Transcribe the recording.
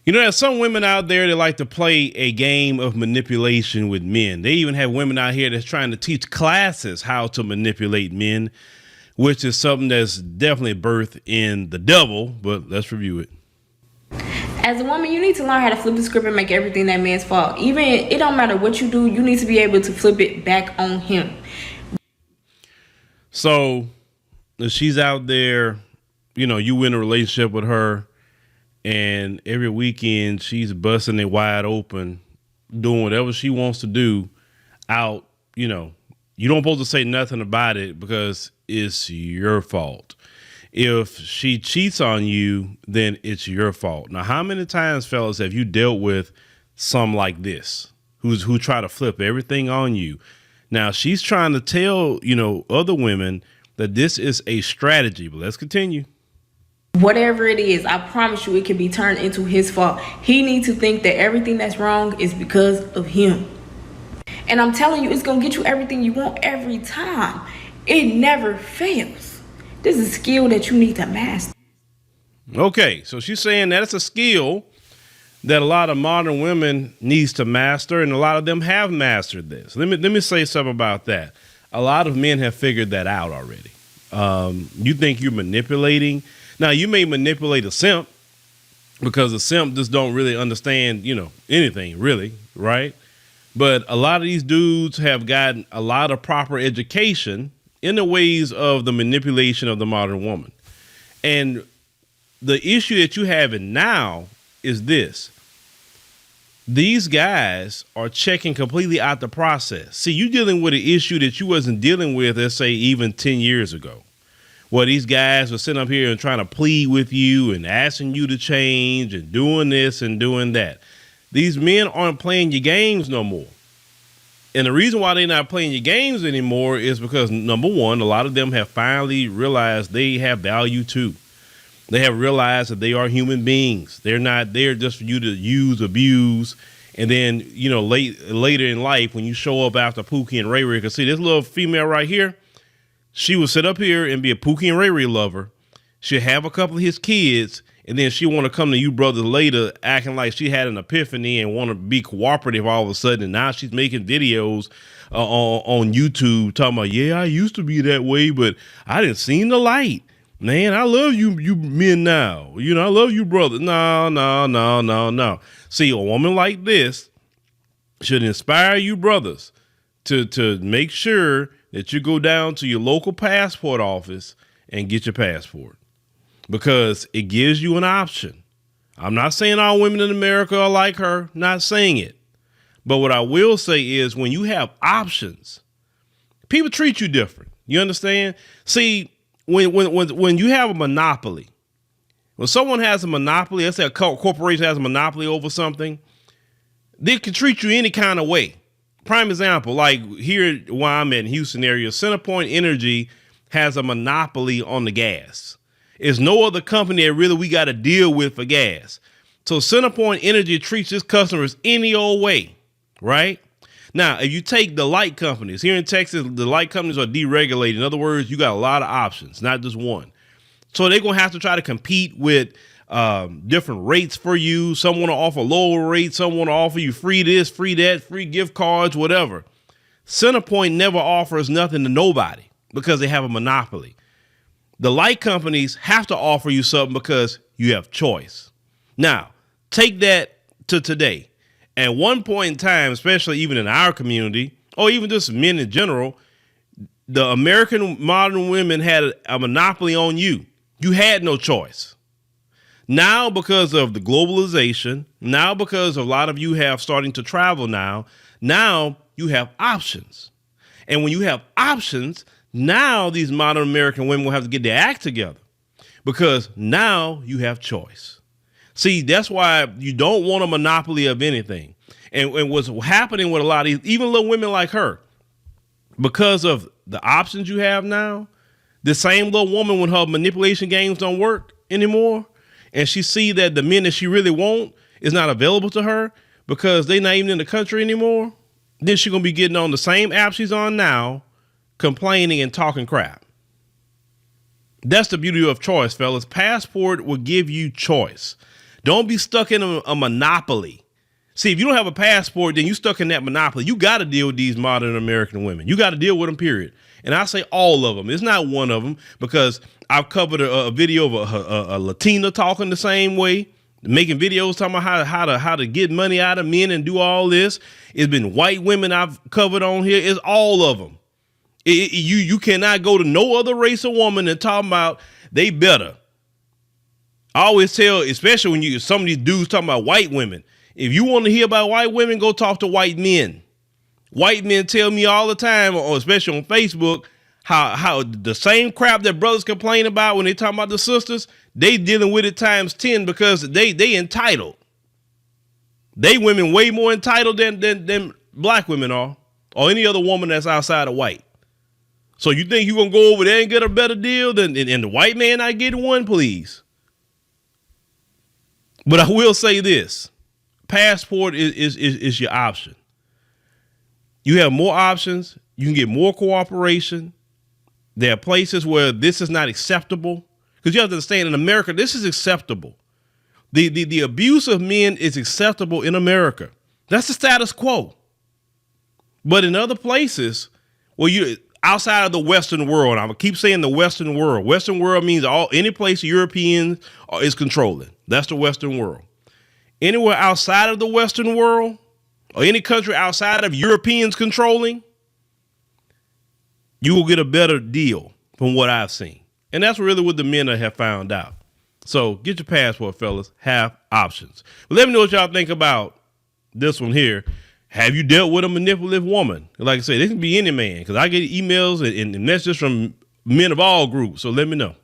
You know, there's some women out there that like to play a game of manipulation with men. They even have women out here that's trying to teach classes how to manipulate men, which is something that's definitely birthed in the devil, but let's review it. As a woman, you need to learn how to flip the script and make everything that man's fault. Even it don't matter what you do, you need to be able to flip it back on him. So if she's out there, you know, you in a relationship with her, and every weekend she's busting it wide open, doing whatever she wants to do out, you know, you don't supposed to say nothing about it because it's your fault. If she cheats on you, then it's your fault. Now, how many times, fellas, have you dealt with some like this who try to flip everything on you? Now, she's trying to tell, you know, other women that this is a strategy, but let's continue. Whatever it is, I promise you it can be turned into his fault. He needs to think that everything that's wrong is because of him. And I'm telling you, it's going to get you everything you want every time. It never fails. This is a skill that you need to master. Okay, so she's saying that it's a skill that a lot of modern women needs to master, and a lot of them have mastered this. Let me say something about that. A lot of men have figured that out already. You think you're manipulating. Now, you may manipulate a simp because a simp just don't really understand, you know, anything really, right? But a lot of these dudes have gotten a lot of proper education in the ways of the manipulation of the modern woman. And the issue that you have now is this. These guys are checking completely out the process. See, you're dealing with an issue that you wasn't dealing with, let's say, even 10 years ago. Well, these guys are sitting up here and trying to plead with you and asking you to change and doing this and doing that. These men aren't playing your games no more. And the reason why they're not playing your games anymore is because, number one, a lot of them have finally realized they have value too. They have realized that they are human beings. They're not there just for you to use, abuse, and then, you know, later in life when you show up after Pookie and Ray Ray, because see this little female right here, she would sit up here and be a Pookie and Ray Ray lover. She'll have a couple of his kids, and then she want to come to you brothers later acting like she had an epiphany and want to be cooperative all of a sudden. And now she's making videos on YouTube talking about, yeah, I used to be that way, but I didn't see the light. Man, I love you men now. You know, I love you, brother. No. See, a woman like this should inspire you brothers to make sure that you go down to your local passport office and get your passport, because it gives you an option. I'm not saying all women in America are like her, not saying it. But what I will say is when you have options, people treat you different. You understand? See, when you have a monopoly, when someone has a monopoly, let's say a corporation has a monopoly over something, they can treat you any kind of way. Prime example, like here where I'm in Houston area, CenterPoint Energy has a monopoly on the gas. There's no other company that really we got to deal with for gas. So CenterPoint Energy treats its customers any old way, right? Now, if you take the light companies here in Texas, the light companies are deregulated. In other words, you got a lot of options, not just one. So they're going to have to try to compete with different rates for you. Some want to offer lower rates. Some want to offer you free this, free that, free gift cards, whatever. CenterPoint never offers nothing to nobody because they have a monopoly. The light companies have to offer you something because you have choice. Now, take that to today. At one point in time, especially even in our community, or even just men in general, the American modern women had a monopoly on you. You had no choice. Now, because of the globalization, now because a lot of you have starting to travel now you have options. And when you have options, now these modern American women will have to get their act together because now you have choice. See, that's why you don't want a monopoly of anything. And what's happening with a lot of even little women like her, because of the options you have now, the same little woman when her manipulation games don't work anymore, and she see that the men that she really want is not available to her because they're not even in the country anymore, then she's going to be getting on the same app she's on now, complaining and talking crap. That's the beauty of choice, fellas. Passport will give you choice. Don't be stuck in a monopoly. See, if you don't have a passport, then you stuck in that monopoly. You got to deal with these modern American women. You got to deal with them, period. And I say all of them. It's not one of them, because I've covered a video of a Latina talking the same way, making videos talking about how to get money out of men and do all this. It's been white women I've covered on here. It's all of them. You cannot go to no other race of woman and talk about they better. I always tell, especially when some of these dudes talking about white women, if you want to hear about white women, go talk to white men. White men tell me all the time, or especially on Facebook, how the same crap that brothers complain about when they talk about the sisters, they dealing with it times 10, because they entitled. They women way more entitled than black women are, or any other woman that's outside of white. So you think you're going to go over there and get a better deal than the white man not getting one? Please. But I will say this. Passport is your option. You have more options. You can get more cooperation. There are places where this is not acceptable, because you have to understand, in America, this is acceptable. The abuse of men is acceptable in America. That's the status quo. But in other places, outside of the Western world, I'm gonna keep saying the Western world. Western world means any place Europeans is controlling. That's the Western world. Anywhere outside of the Western world, or any country outside of Europeans controlling, you will get a better deal from what I've seen. And that's really what the men have found out. So get your passport, fellas. Have options. But let me know what y'all think about this one here. Have you dealt with a manipulative woman? Like I said, it can be any man, because I get emails and messages from men of all groups. So let me know.